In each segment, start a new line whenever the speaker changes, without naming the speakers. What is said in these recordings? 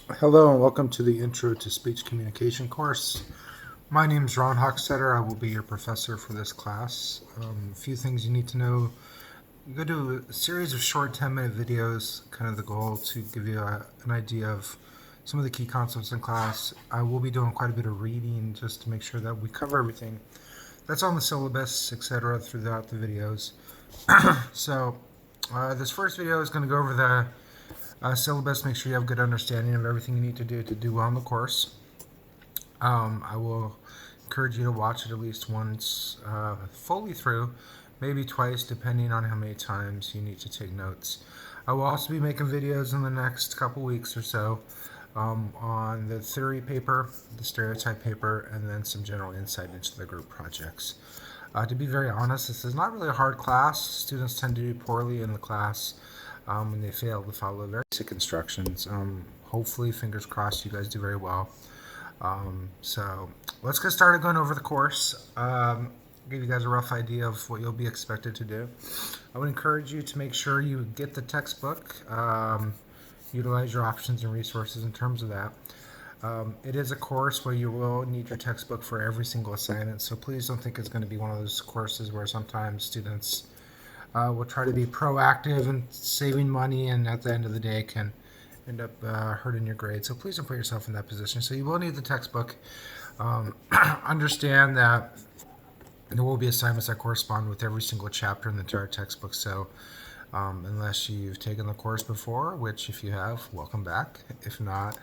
Hello and welcome to the Intro to Speech Communication course. My name is Ron Hochstetter. I will be your professor for this class. A few things you need to know. You go to a series of short 10-minute videos, kind of the goal to give you an idea of some of the key concepts in class. I will be doing quite a bit of reading just to make sure that we cover everything that's on the syllabus, etc., throughout the videos. This first video is going to go over the syllabus, make sure you have good understanding of everything you need to do well in the course. I will encourage you to watch it at least once fully through, maybe twice, depending on how many times you need to take notes. I will also be making videos in the next couple weeks or so on the theory paper, the stereotype paper, and then some general insight into the group projects. To be very honest, this is not really a hard class. Students tend to do poorly in the class when they fail to follow very basic instructions. Hopefully, fingers crossed, you guys do very well. So let's get started going over the course. Give you guys a rough idea of what you'll be expected to do. I would encourage you to make sure you get the textbook. Utilize your options and resources in terms of that. It is a course where you will need your textbook for every single assignment, so please don't think it's going to be one of those courses where sometimes students will try to be proactive and saving money, and at the end of the day can end up hurting your grade. So please don't put yourself in that position. So you will need the textbook. Understand that there will be assignments that correspond with every single chapter in the entire textbook. So unless you've taken the course before, which if you have, welcome back. If not,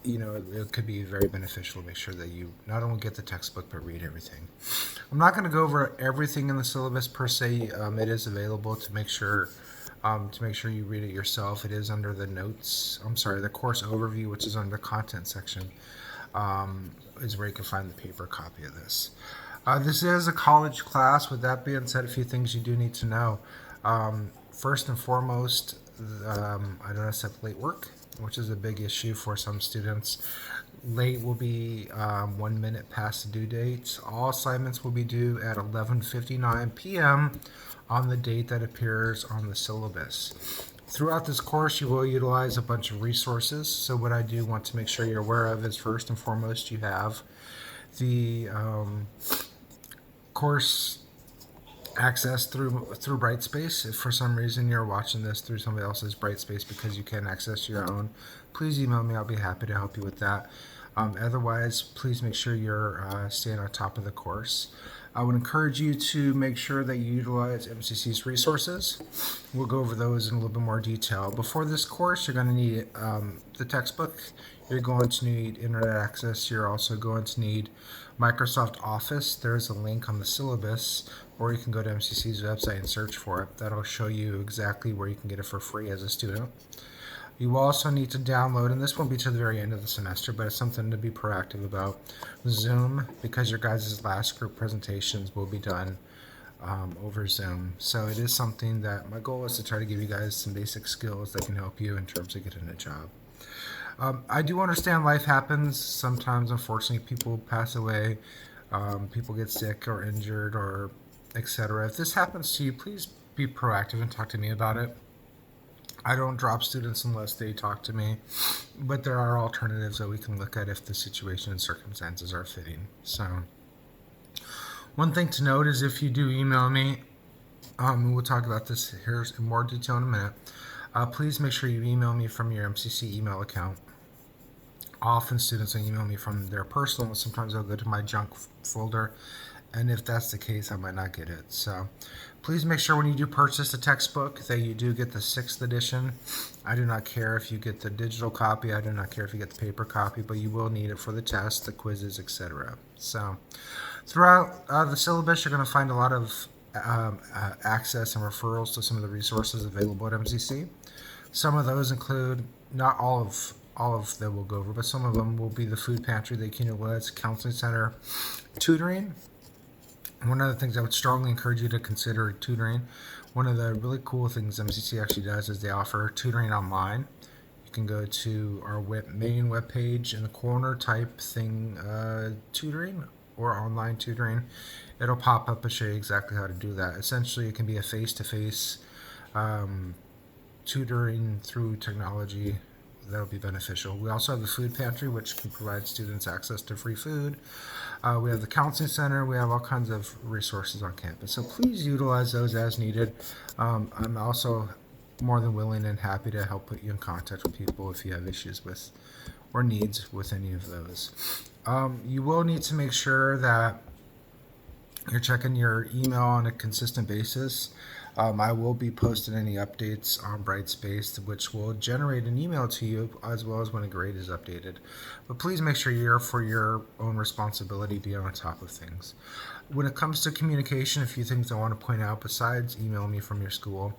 it could be very beneficial to make sure that you not only get the textbook but read everything. I'm not going to go over everything in the syllabus per se. It is available to make sure you read it yourself. It is under the notes. The course overview, which is under the content section, is where you can find the paper copy of this. This is a college class. With that being said, a few things you do need to know. First and foremost, I don't accept late work, which is a big issue for some students. Late will be 1 minute past the due date. All assignments will be due at 11:59 p.m. on the date that appears on the syllabus. Throughout this course, you will utilize a bunch of resources. So what I do want to make sure you're aware of is, first and foremost, you have the course access through Brightspace. If for some reason you're watching this through somebody else's Brightspace because you can't access your own, please email me. I'll be happy to help you with that. Otherwise, please make sure you're staying on top of the course. I would encourage you to make sure that you utilize MCC's resources. We'll go over those in a little bit more detail. Before this course, you're going to need the textbook. You're going to need internet access. You're also going to need Microsoft Office. There's a link on the syllabus, or you can go to MCC's website and search for it. That'll show you exactly where you can get it for free as a student. You will also need to download, and this won't be to the very end of the semester, but it's something to be proactive about, Zoom, because your guys' last group presentations will be done over Zoom. So it is something that my goal is to try to give you guys some basic skills that can help you in terms of getting a job. I do understand life happens. Sometimes, unfortunately, people pass away, people get sick or injured, or etc. If this happens to you, please be proactive and talk to me about it. I don't drop students unless they talk to me, but there are alternatives that we can look at if the situation and circumstances are fitting. So, one thing to note is if you do email me, we'll talk about this here in more detail in a minute. Please make sure you email me from your MCC email account. Often students will email me from their personal, sometimes they'll go to my junk folder, and if that's the case, I might not get it. So please make sure when you do purchase a textbook that you do get the 6th edition. I do not care if you get the digital copy, I do not care if you get the paper copy, but you will need it for the test, the quizzes, etc. So throughout the syllabus, you're going to find a lot of access and referrals to some of the resources available at MCC. Some of those include, not all of them we'll go over, but some of them will be the food pantry, the Aquino Woods Counseling Center, tutoring. One of the things I would strongly encourage you to consider tutoring. One of the really cool things MCC actually does is they offer tutoring online. You can go to our main webpage in the corner, type thing tutoring or online tutoring. It'll pop up and show you exactly how to do that. Essentially, it can be a face-to-face tutoring through technology that'll be beneficial. We also have the food pantry, which can provide students access to free food. We have the counseling center. We have all kinds of resources on campus. So please utilize those as needed. I'm also more than willing and happy to help put you in contact with people if you have issues with or needs with any of those. You will need to make sure that you're checking your email on a consistent basis. I will be posting any updates on Brightspace, which will generate an email to you as well as when a grade is updated. But please make sure you're, for your own responsibility, be on top of things. When it comes to communication, a few things I want to point out besides email me from your school.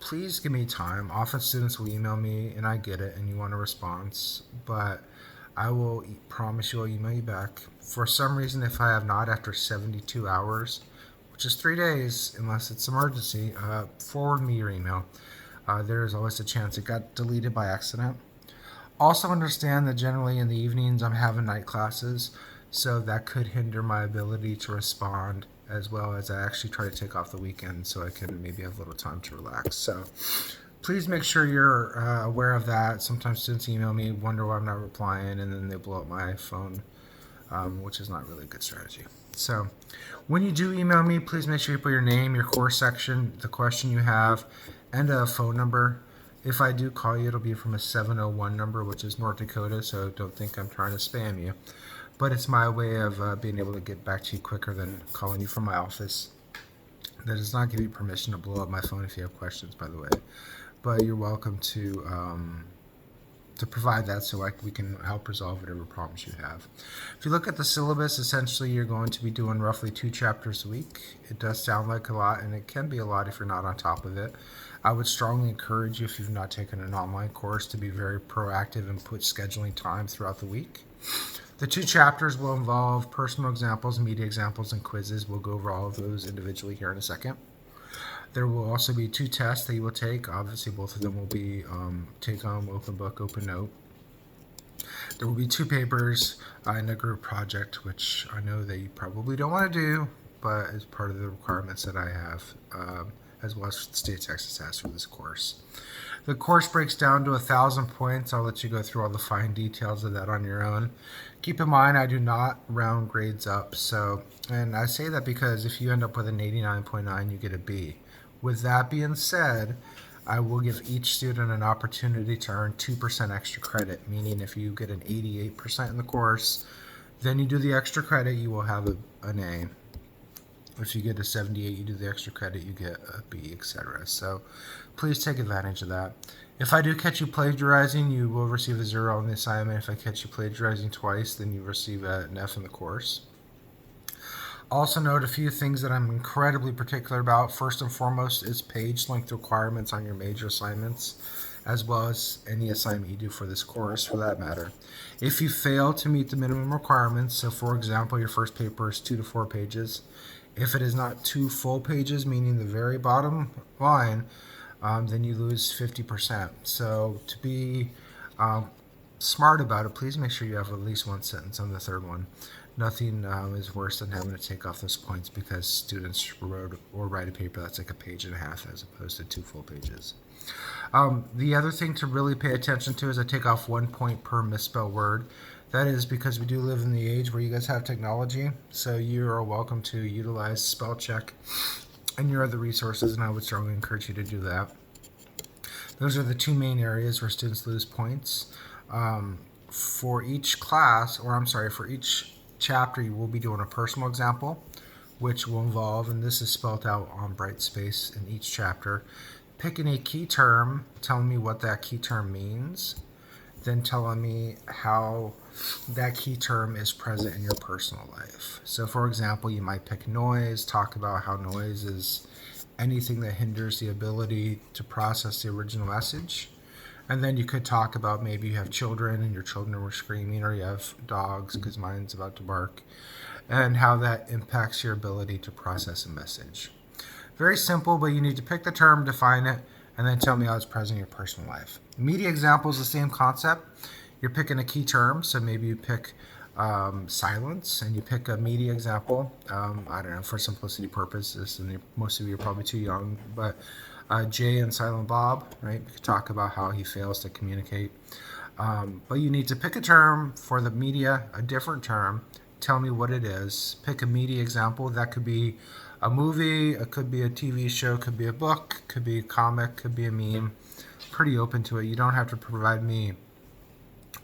Please give me time. Often students will email me, and I get it, and you want a response, but I will promise you I'll email you back. For some reason, if I have not after 72 hours, which is 3 days, unless it's emergency, forward me your email. There is always a chance it got deleted by accident. Also understand that generally in the evenings I'm having night classes, so that could hinder my ability to respond, as well as I actually try to take off the weekend so I can maybe have a little time to relax. So please make sure you're aware of that. Sometimes students email me, wonder why I'm not replying, and then they blow up my phone, which is not really a good strategy. So when you do email me, please make sure you put your name, your course section, the question you have, and a phone number. If I do call you, it'll be from a 701 number, which is North Dakota, so don't think I'm trying to spam you. But it's my way of being able to get back to you quicker than calling you from my office. That does not give you permission to blow up my phone if you have questions, by the way. But you're welcome to provide that so we can help resolve whatever problems you have. If you look at the syllabus, essentially you're going to be doing roughly 2 chapters a week. It does sound like a lot, and it can be a lot if you're not on top of it. I would strongly encourage you, if you've not taken an online course, to be very proactive and put scheduling time throughout the week. The 2 chapters will involve personal examples, media examples, and quizzes. We'll go over all of those individually here in a second. There will also be 2 tests that you will take. Obviously, both of them will be take-home, open book, open note. There will be 2 papers and a group project, which I know that you probably don't want to do, but is part of the requirements that I have, as well as the state of Texas has for this course. The course breaks down to 1,000 points. I'll let you go through all the fine details of that on your own. Keep in mind, I do not round grades up. And I say that because if you end up with an 89.9, you get a B. With that being said, I will give each student an opportunity to earn 2% extra credit, meaning if you get an 88% in the course, then you do the extra credit, you will have an A. If you get a 78, you do the extra credit, you get a B, etc. So please take advantage of that. If I do catch you plagiarizing, you will receive a 0 on the assignment. If I catch you plagiarizing twice, then you receive an F in the course. Also note a few things that I'm incredibly particular about. First and foremost is page length requirements on your major assignments, as well as any assignment you do for this course for that matter. If you fail to meet the minimum requirements, so for example, your first paper is 2 to 4 pages. If it is not 2 full pages, meaning the very bottom line, then you lose 50%. So to be smart about it, please make sure you have at least 1 sentence on the third one. Nothing is worse than having to take off those points because students wrote or write a paper that's like a page and a half as opposed to 2 full pages. The other thing to really pay attention to is I take off 1 point per misspelled word. That is because we do live in the age where you guys have technology, so you are welcome to utilize spell check and your other resources, and I would strongly encourage you to do that. Those are the 2 main areas where students lose points. For each class, for each chapter, you will be doing a personal example, which will involve, and this is spelled out on Brightspace in each chapter, picking a key term, telling me what that key term means, then telling me how that key term is present in your personal life. So for example, you might pick noise, talk about how noise is anything that hinders the ability to process the original message. And then you could talk about maybe you have children and your children were screaming, or you have dogs because mine's about to bark, and how that impacts your ability to process a message. Very simple, but you need to pick the term, define it, and then tell me how it's present in your personal life. Media example is the same concept. You're picking a key term, so maybe you pick silence, and you pick a media example. I don't know, for simplicity purposes, and most of you are probably too young, but Jay and Silent Bob, right? We could talk about how he fails to communicate. But you need to pick a term for the media, a different term. Tell me what it is. Pick a media example. That could be a movie, it could be a TV show, could be a book, could be a comic, could be a meme. Pretty open to it. You don't have to provide me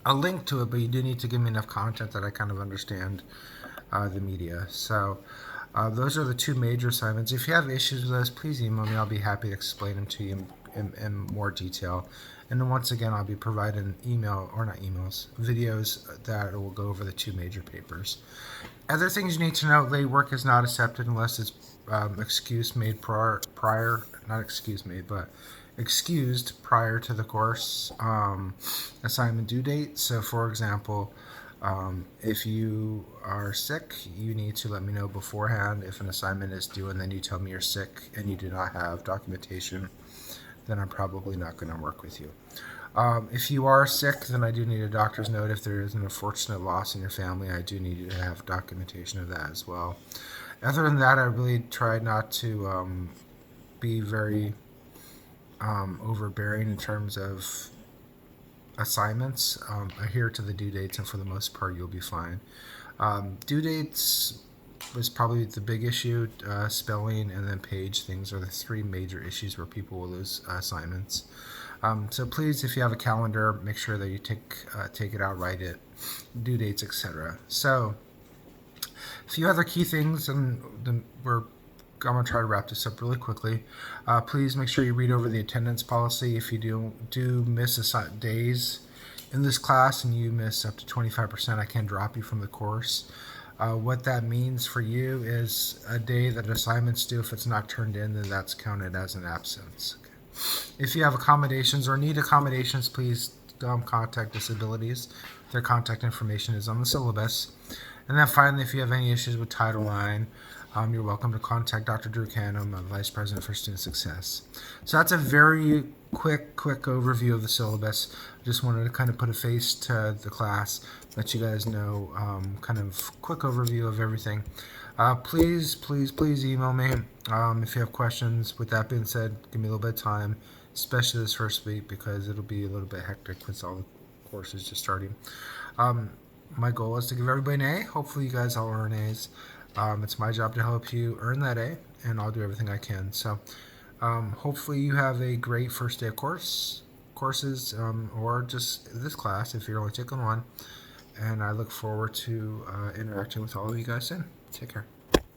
a link to it, but you do need to give me enough content that I kind of understand the media. So those are the two major assignments. If you have issues with those, please email me. I'll be happy to explain them to you in more detail. And then once again, I'll be providing videos that will go over the two major papers. Other things you need to know: late work is not accepted unless it's excused prior to the course assignment due date. So, for example, if you are sick, you need to let me know beforehand if an assignment is due, and then you tell me you're sick and you do not have documentation, then I'm probably not going to work with you. If you are sick, then I do need a doctor's note. If there is an unfortunate loss in your family, I do need you to have documentation of that as well. Other than that, I really try not to be very overbearing in terms of assignments. Adhere to the due dates, and for the most part, you'll be fine. Due dates was probably the big issue. Spelling and then page things are the three major issues where people will lose assignments. So please, if you have a calendar, make sure that you take it out, write it, due dates, etc. So a few other key things, and then I'm going to try to wrap this up really quickly. Please make sure you read over the attendance policy. If you do miss days in this class and you miss up to 25%, I can drop you from the course. What that means for you is a day that assignments due. If it's not turned in, then that's counted as an absence. Okay. If you have accommodations or need accommodations, please contact Disabilities. Their contact information is on the syllabus. And then finally, if you have any issues with Title IX, you're welcome to contact Dr. Drew Canham, Vice President for Student Success. So that's a very quick overview of the syllabus. I just wanted to kind of put a face to the class, let you guys know, kind of quick overview of everything. Please email me if you have questions. With that being said, give me a little bit of time, especially this first week, because it'll be a little bit hectic with all the courses just starting. My goal is to give everybody an A. Hopefully you guys all earn A's. It's my job to help you earn that A, and I'll do everything I can. So hopefully you have a great first day of courses, or just this class if you're only taking one. And I look forward to interacting with all of you guys soon. Take care.